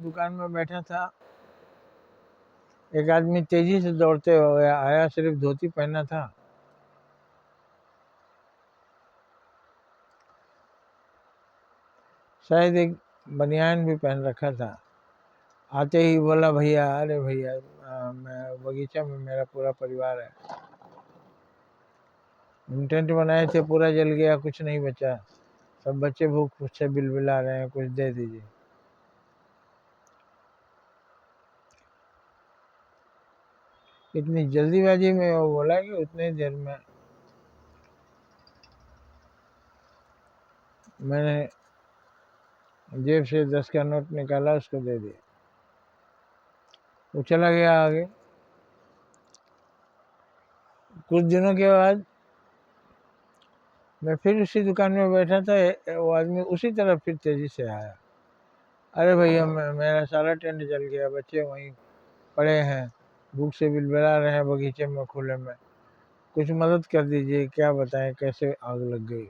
दुकान में बैठा था, एक आदमी तेजी से दौड़ते हुए आया, सिर्फ धोती पहना था। शायद एक बनियान भी पहन रखा था। आते ही बोला, भैया, अरे भैया, मैं बगीचा में मेरा पूरा परिवार है, हम टेंट बनाए थे, पूरा जल गया, कुछ नहीं बचा, सब बच्चे भूख से बिलबिला रहे हैं, कुछ दे दीजिए। इतनी जल्दीबाजी में वो बोला कि उतनी देर में मैंने जेब से 10 का नोट निकाला, उसको दे दिया, वो चला गया आगे। कुछ दिनों के बाद मैं फिर उसी दुकान में बैठा था, वो आदमी उसी तरफ फिर तेजी से आया। अरे भैया, मेरा सारा टेंट जल गया, बच्चे वहीं पड़े हैं, भूख से बिलबिला रहे हैं बगीचे में खुले में, कुछ मदद कर दीजिए, क्या बताएं कैसे आग लग गई।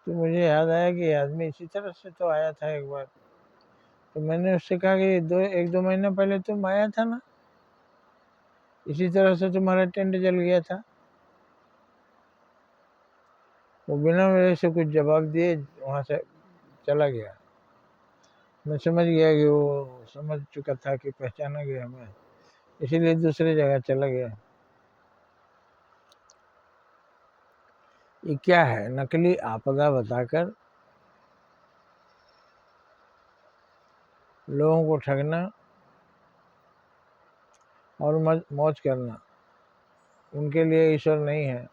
तो मुझे याद आया कि आदमी इसी तरह से तो आया था एक बार। तो मैंने उससे कहा कि एक दो महीने पहले तुम आया था ना, इसी तरह से तुम्हारा टेंट जल गया था। वो बिना मेरे से कुछ जवाब दिए वहाँ से चला गया। मैं समझ गया कि वो समझ चुका था कि पहचाना गया हमें, इसीलिए दूसरी जगह चला गया। ये क्या है, नकली आपदा बताकर लोगों को ठगना और मौज करना। उनके लिए ईश्वर नहीं है,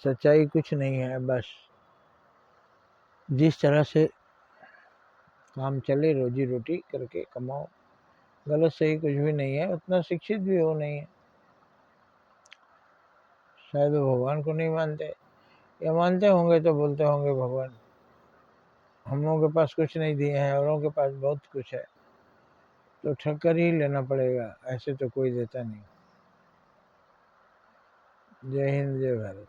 सच्चाई कुछ नहीं है, बस जिस तरह से काम चले, रोजी रोटी करके कमाओ, गलत सही कुछ भी नहीं है, उतना शिक्षित भी हो नहीं है। शायद वो भगवान को नहीं मानते, या मानते होंगे तो बोलते होंगे भगवान हम लोगों के पास कुछ नहीं दिए हैं, औरों के पास बहुत कुछ है, तो ठग कर ही लेना पड़ेगा, ऐसे तो कोई देता नहीं। जय हिंद, जय भारत।